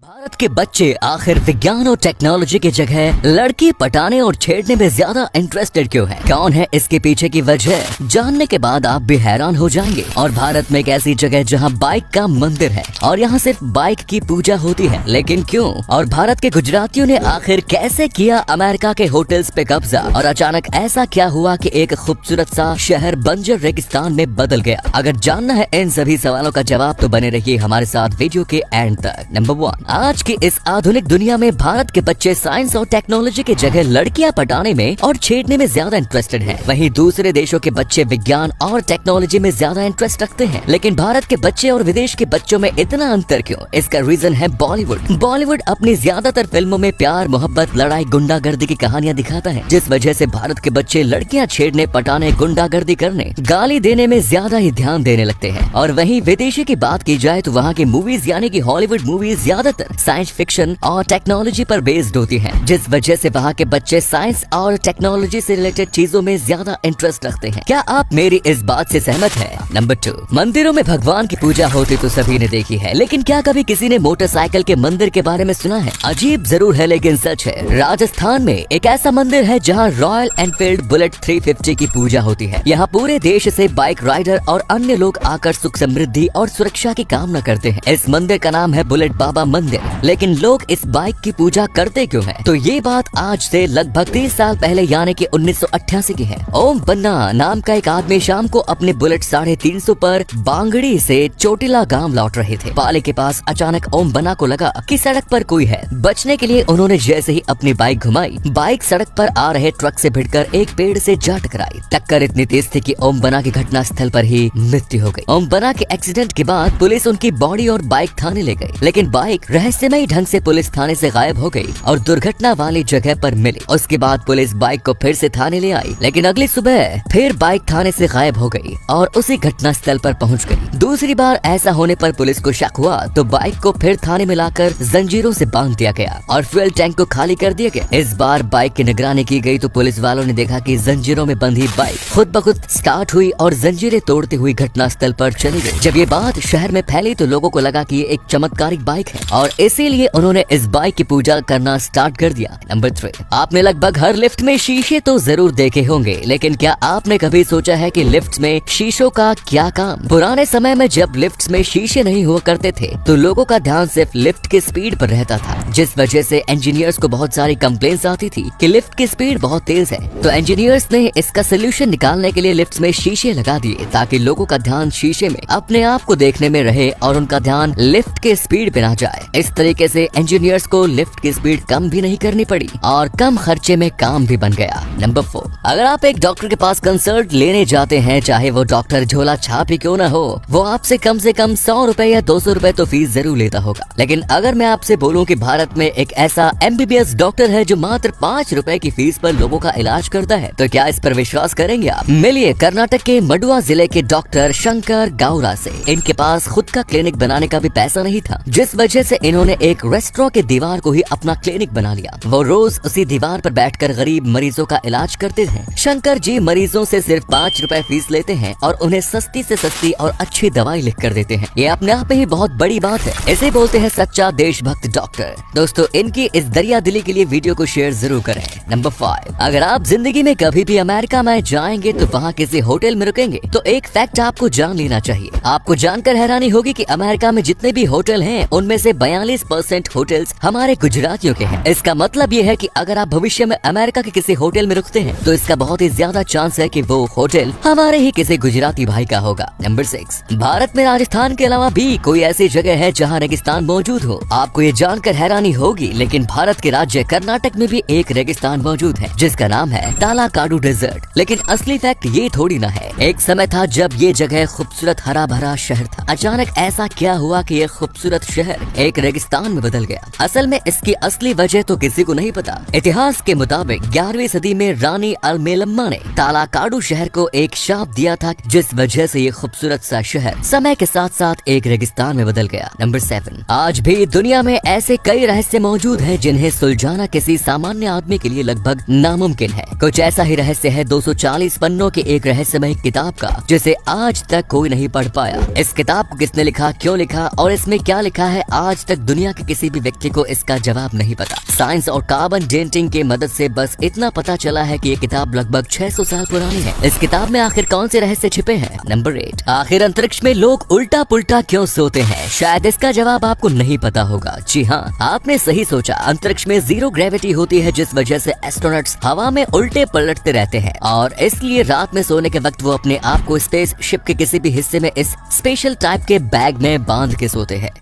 भारत के बच्चे आखिर विज्ञान और टेक्नोलॉजी की जगह लड़की पटाने और छेड़ने में ज्यादा इंटरेस्टेड क्यों है? कौन है इसके पीछे की वजह? जानने के बाद आप भी हैरान हो जाएंगे। और भारत में एक ऐसी जगह जहां बाइक का मंदिर है और यहां सिर्फ बाइक की पूजा होती है, लेकिन क्यों? और भारत के गुजरातियों ने आखिर कैसे किया अमेरिका के होटल्स पे कब्जा? और अचानक ऐसा क्या हुआ कि एक खूबसूरत सा शहर बंजर रेगिस्तान में बदल गया? अगर जानना है इन सभी सवालों का जवाब तो बने रहिए हमारे साथ वीडियो के एंड तक। नंबर 1, आज की इस आधुनिक दुनिया में भारत के बच्चे साइंस और टेक्नोलॉजी की जगह लड़कियां पटाने में और छेड़ने में ज्यादा इंटरेस्टेड हैं। वहीं दूसरे देशों के बच्चे विज्ञान और टेक्नोलॉजी में ज्यादा इंटरेस्ट रखते हैं। लेकिन भारत के बच्चे और विदेश के बच्चों में इतना अंतर क्यों? इसका रीजन है बॉलीवुड। बॉलीवुड अपनी ज्यादातर फिल्मों में प्यार, मोहब्बत, लड़ाई, गुंडागर्दी की कहानियां दिखाता है, जिस वजह से भारत के बच्चे लड़कियां छेड़ने, पटाने, गुंडागर्दी करने, गाली देने में ज्यादा ही ध्यान देने लगते हैं। और वहीं विदेशी की बात की जाए तो वहाँ की मूवीज यानी कि हॉलीवुड मूवीज ज्यादातर साइंस फिक्शन और टेक्नोलॉजी पर बेस्ड होती हैं, जिस वजह से वहाँ के बच्चे साइंस और टेक्नोलॉजी से रिलेटेड चीजों में ज्यादा इंटरेस्ट रखते हैं। क्या आप मेरी इस बात से सहमत हैं? नंबर 2, मंदिरों में भगवान की पूजा होती तो सभी ने देखी है, लेकिन क्या कभी किसी ने मोटरसाइकिल के मंदिर के बारे में सुना है? अजीब जरूर है लेकिन सच है। राजस्थान में एक ऐसा मंदिर है जहाँ रॉयल एनफील्ड बुलेट 350 की पूजा होती है। यहाँ पूरे देश से बाइक राइडर और अन्य लोग आकर सुख समृद्धि और सुरक्षा की कामना करते हैं। इस मंदिर का नाम है बुलेट बाबा मंदिर। लेकिन लोग इस बाइक की पूजा करते क्यों हैं? तो ये बात आज से लगभग 30 साल पहले यानी कि 1988 की है। ओम बन्ना नाम का एक आदमी शाम को अपने बुलेट 350 पर बांगड़ी से चोटिला गांव लौट रहे थे। पाले के पास अचानक ओम बन्ना को लगा कि सड़क पर कोई है। बचने के लिए उन्होंने जैसे ही अपनी बाइक घुमाई, बाइक सड़क पर आ रहे ट्रक से भिड़कर एक पेड़ से जा टकराई। टक्कर इतनी तेज थी कि ओम बन्ना की घटना स्थल पर ही मृत्यु हो गई। ओम बन्ना के एक्सीडेंट के बाद पुलिस उनकी बॉडी और बाइक थाने ले गई, लेकिन बाइक रहस्यमयी ढंग से पुलिस थाने से गायब हो गई और दुर्घटना वाली जगह पर मिली। उसके बाद पुलिस बाइक को फिर से थाने ले आई, लेकिन अगली सुबह फिर बाइक थाने से गायब हो गई और उसी घटना स्थल पर पहुंच गई। दूसरी बार ऐसा होने पर पुलिस को शक हुआ तो बाइक को फिर थाने में लाकर जंजीरों से बांध दिया गया और फ्यूल टैंक को खाली कर दिया गया। इस बार बाइक की निगरानी की गई तो पुलिस वालों ने देखा कि जंजीरों में बंधी बाइक खुद ब खुद स्टार्ट हुई और जंजीरें तोड़ती हुई घटना स्थल पर चली गई। जब ये बात शहर में फैली तो लोगों को लगा कि ये एक चमत्कारिक बाइक है और इसीलिए उन्होंने इस बाइक की पूजा करना स्टार्ट कर दिया। नंबर 3, आपने लगभग हर लिफ्ट में शीशे तो जरूर देखे होंगे, लेकिन क्या आपने कभी सोचा है कि लिफ्ट में शीशों का क्या काम? पुराने समय में जब लिफ्ट में शीशे नहीं हुआ करते थे तो लोगों का ध्यान सिर्फ लिफ्ट की स्पीड पर रहता था, जिस वजह से इंजीनियर्स को बहुत सारी कंप्लेंट्स आती थी कि लिफ्ट की स्पीड बहुत तेज है। तो इंजीनियर्स ने इसका सोल्यूशन निकालने के लिए लिफ्ट में शीशे लगा दिए ताकि लोगों का ध्यान शीशे में अपने आप को देखने में रहे और उनका ध्यान लिफ्ट के स्पीड पे ना जाए। इस तरीके से इंजीनियर्स को लिफ्ट की स्पीड कम भी नहीं करनी पड़ी और कम खर्चे में काम भी बन गया। नंबर 4, अगर आप एक डॉक्टर के पास कंसल्ट लेने जाते हैं, चाहे वो डॉक्टर झोला छाप ही क्यों न हो, वो आपसे कम से कम 100 रुपए या 200 रुपए तो फीस जरूर लेता होगा। लेकिन अगर मैं आपसे बोलूं कि भारत में एक ऐसा MBBS डॉक्टर है जो मात्र 5 रुपए की फीस पर लोगों का इलाज करता है, तो क्या इस पर विश्वास करेंगे आप? मिलिए कर्नाटक के मडुआ जिले के डॉक्टर शंकर गाउरा से। इनके पास खुद का क्लिनिक बनाने का भी पैसा नहीं था, जिस वजह से इन्होंने एक रेस्टोरेंट के दीवार को ही अपना क्लिनिक बना लिया। वो रोज उसी दीवार पर बैठकर गरीब मरीजों का इलाज करते हैं। शंकर जी मरीजों से सिर्फ 5 रुपए फीस लेते हैं और उन्हें सस्ती से सस्ती और अच्छी दवाई लिख कर देते हैं। ये अपने आप में ही बहुत बड़ी बात है। इसे बोलते हैं सच्चा देशभक्त डॉक्टर। दोस्तों, इनकी इस दरिया दिली के लिए वीडियो को शेयर जरूर करें। नंबर 5, अगर आप जिंदगी में कभी भी अमेरिका में जाएंगे तो वहाँ किसी होटल में रुकेंगे तो एक फैक्ट आपको जान लेना चाहिए। आपको जानकर हैरानी होगी कि अमेरिका में जितने भी होटल हैं उनमें से 42% होटल्स हमारे गुजरातियों के हैं। इसका मतलब ये है कि अगर आप भविष्य में अमेरिका के किसी होटल में रुकते हैं तो इसका बहुत ही ज्यादा चांस है कि वो होटल हमारे ही किसी गुजराती भाई का होगा। नंबर 6, भारत में राजस्थान के अलावा भी कोई ऐसी जगह है जहाँ रेगिस्तान मौजूद हो? आपको ये जानकर हैरानी होगी, लेकिन भारत के राज्य कर्नाटक में भी एक रेगिस्तान मौजूद है जिसका नाम है तालाकाडू डेजर्ट। लेकिन असली फैक्ट ये थोड़ी ना है। एक समय था जब ये जगह खूबसूरत हरा भरा शहर था। अचानक ऐसा क्या हुआ कि ये खूबसूरत शहर एक रेगिस्तान में बदल गया? असल में इसकी असली वजह तो किसी को नहीं पता। इतिहास के मुताबिक 11वीं सदी में रानी अलमेलम्मा ने तालाकाडू शहर को एक शाप दिया था, जिस वजह से ये खूबसूरत सा शहर समय के साथ साथ एक रेगिस्तान में बदल गया। नंबर 7, आज भी दुनिया में ऐसे कई रहस्य मौजूद हैं जिन्हें सुलझाना किसी सामान्य आदमी के लिए लगभग नामुमकिन है। कुछ ऐसा ही रहस्य है 240 पन्नों के एक रहस्यमय किताब का, जिसे आज तक कोई नहीं पढ़ पाया। इस किताब को किसने लिखा, क्यों लिखा और इसमें क्या लिखा है, आज तक दुनिया के किसी भी व्यक्ति को इसका जवाब नहीं पता। साइंस और कार्बन डेटिंग की मदद से बस इतना पता चला है कि ये किताब लगभग 600 साल पुरानी है। इस किताब में आखिर कौन से रहस्य छिपे हैं? नंबर 8, आखिर अंतरिक्ष में लोग उल्टा पुल्टा क्यों सोते हैं? शायद इसका जवाब आपको नहीं पता होगा। जी हाँ, आपने सही सोचा। अंतरिक्ष में जीरो ग्रेविटी होती है, जिस वजह से एस्ट्रोनॉट्स हवा में उल्टे पलटते रहते हैं और इसलिए रात में सोने के वक्त वो अपने आप को स्पेस शिप के किसी भी हिस्से में इस स्पेशल टाइप के बैग में बांध के सोते हैं।